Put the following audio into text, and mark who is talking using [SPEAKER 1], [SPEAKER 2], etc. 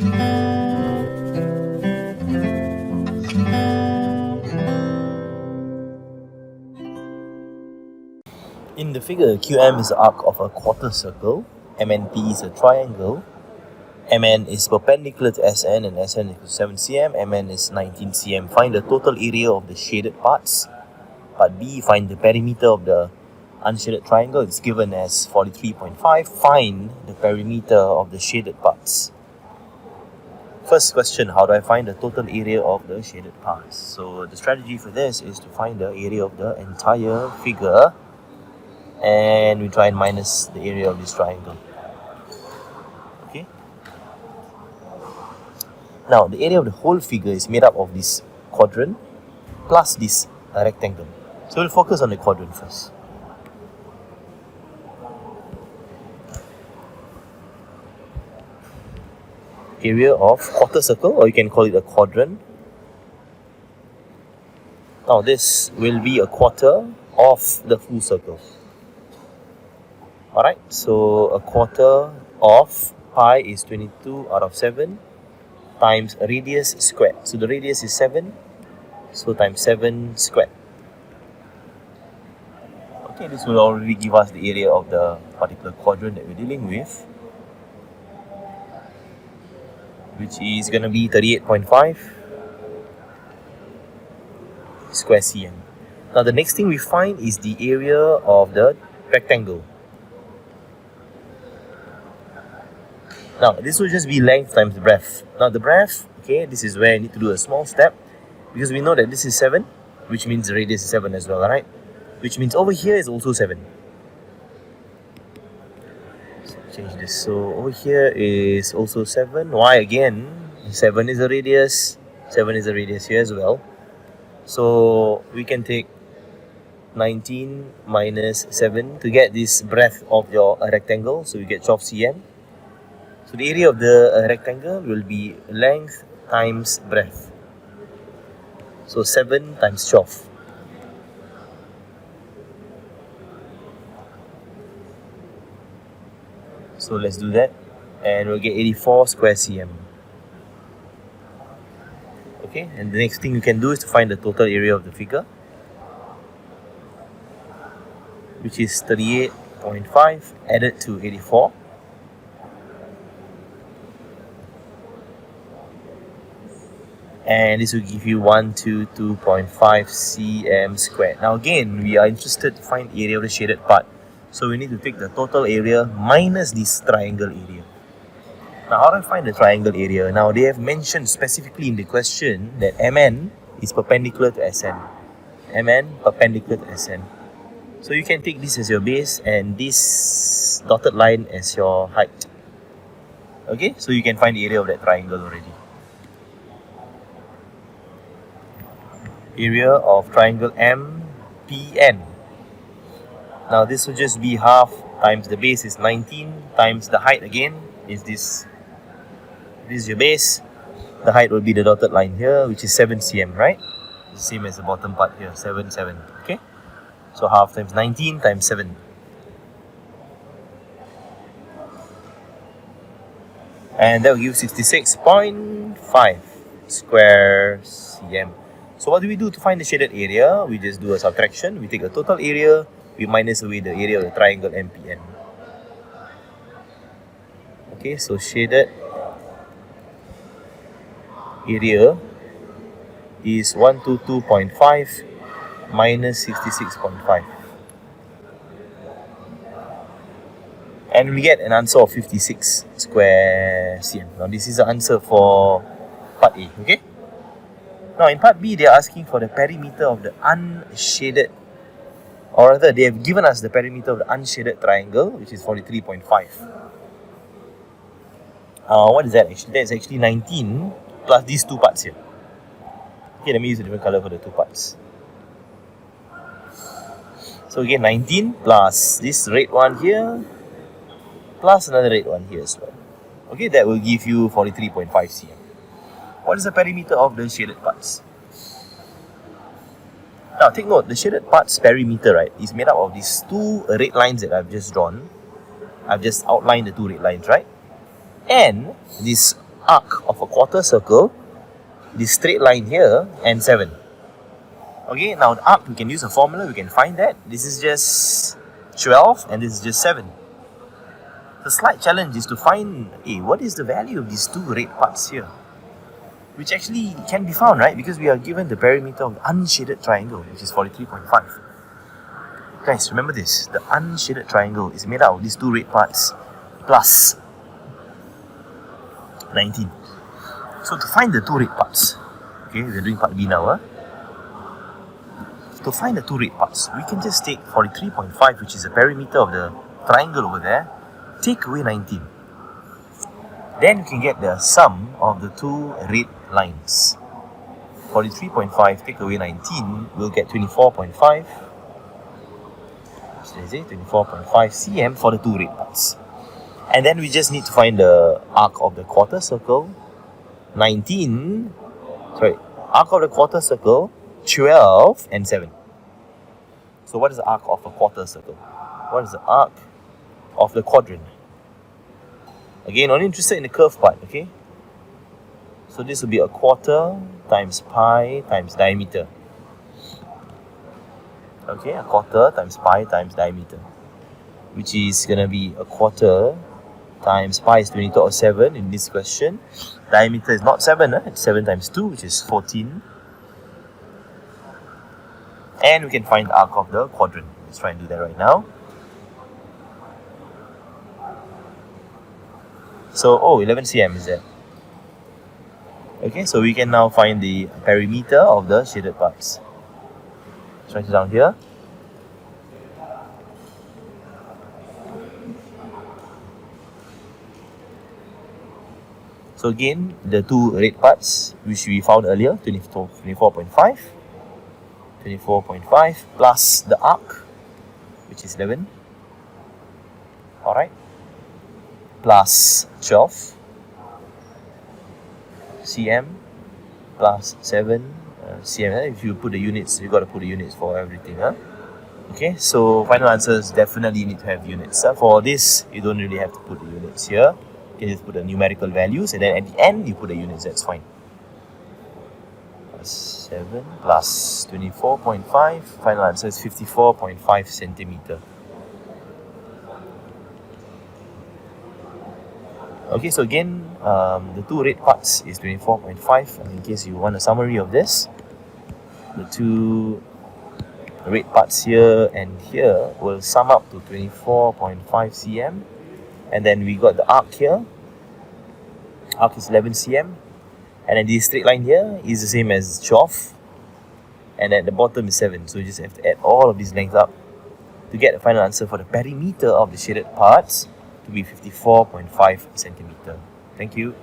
[SPEAKER 1] In the figure, QM is the arc of a quarter circle, MNP is a triangle, MN is perpendicular to SN and SN is 7 cm, MN is 19 cm. Find the total area of the shaded parts. Part B, find the perimeter of the unshaded triangle. It's given as 43.5. Find the perimeter of the shaded parts. First question, how do I find the total area of the shaded parts? So the strategy for this is to find the area of the entire figure, and we try and minus the area of this triangle. Okay. Now the area of the whole figure is made up of this quadrant plus this rectangle. So we'll focus on the quadrant first. Area of quarter circle, or you can call it a quadrant. Now this will be a quarter of the full circle. Alright, so a quarter of pi is 22 out of 7 times radius squared. So the radius is 7, so times 7 squared. Okay, this will already give us the area of the particular quadrant that we're dealing with, which is going to be 38.5 square cm. Now the next thing we find is the area of the rectangle. Now this will just be length times the breadth. Now the breadth, okay, this is where I need to do a small step, because we know that this is 7, which means the radius is 7 as well, right? Which means over here is also 7. So change this. So over here is also 7. Why again? 7 is the radius. 7 is the radius here as well. So we can take 19 minus 7 to get this breadth of your rectangle. So you get 12 cm. So the area of the rectangle will be length times breadth. So 7 times 12. So let's do that, and we'll get 84 square cm. Okay, and the next thing you can do is to find the total area of the figure, which is 38.5 added to 84. And this will give you 122.5 cm squared. Now again, we are interested to find the area of the shaded part. So we need to take the total area minus this triangle area. Now how do I find the triangle area? Now they have mentioned specifically in the question that MN is perpendicular to SN. MN perpendicular to SN. So you can take this as your base and this dotted line as your height. Okay, so you can find the area of that triangle already. Area of triangle MPN. Now this will just be half times the base is 19 times the height again is this. This is your base. The height will be the dotted line here, which is 7 cm, right? The same as the bottom part here, 7, 7. Okay? So half times 19 times 7. And that will give 66.5 square cm. So what do we do to find the shaded area? We just do a subtraction. We take the total area, we minus away the area of the triangle MPN. Okay, so shaded area is 122.5 minus 66.5. And we get an answer of 56 square cm. Now this is the answer for part A, okay? Now in part B, they are asking for the perimeter of the unshaded, or rather they have given us the perimeter of the unshaded triangle, which is 43.5. What is that actually? That is actually 19 plus these two parts here. Okay, let me use a different color for the two parts. So again, 19 plus this red one here, plus another red one here as well. Okay, that will give you 43.5 cm. What is the perimeter of the shaded parts? Now take note, the shaded parts perimeter, right, is made up of these two red lines that I've just drawn. I've just outlined the two red lines, right? And this arc of a quarter circle, this straight line here, and 7. Okay, now the arc, we can use a formula, we can find that. This is just 12 and this is just 7. The slight challenge is to find, what is the value of these two red parts here? Which actually can be found, right? Because we are given the perimeter of the unshaded triangle, which is 43.5. Guys, remember this. The unshaded triangle is made out of these two red parts plus 19. So to find the two red parts, okay, we're doing part B now. To find the two red parts, we can just take 43.5, which is the perimeter of the triangle over there, take away 19. Then you can get the sum of the two red lines. 43.5 take away 19, we'll get 24.5. So is it 24.5 cm for the two red parts. And then we just need to find the arc of the quarter circle. Arc of the quarter circle, 12 and 7. So what is the arc of a quarter circle? What is the arc of the quadrant? Again, only interested in the curve part, okay? So this will be a quarter times pi times diameter. Okay, a quarter times pi times diameter, which is going to be a quarter times pi is 22/7 in this question. Diameter is not 7, it's 7 times 2, which is 14. And we can find the arc of the quadrant. Let's try and do that right now. So, 11 cm is that. Okay, so we can now find the perimeter of the shaded parts. Let's write it down here. So again, the two red parts which we found earlier, 24.5 plus the arc, which is 11. Alright. Plus 12 cm plus 7 cm. If you put the units, you got to put the units for everything. Okay, so final answers definitely need to have units. For this, you don't really have to put the units here. You can just put the numerical values, and then at the end you put the units. That's fine. Plus 7 plus 24.5. Final answer is 54.5 centimeter. Okay, so again, the two red parts is 24.5. In case you want a summary of this, the two red parts here and here will sum up to 24.5 cm. And then we got the arc here. Arc is 11 cm. And then this straight line here is the same as 12. And at the bottom is 7. So you just have to add all of these lengths up to get the final answer for the perimeter of the shaded parts to be 54.5 centimeter. Thank you.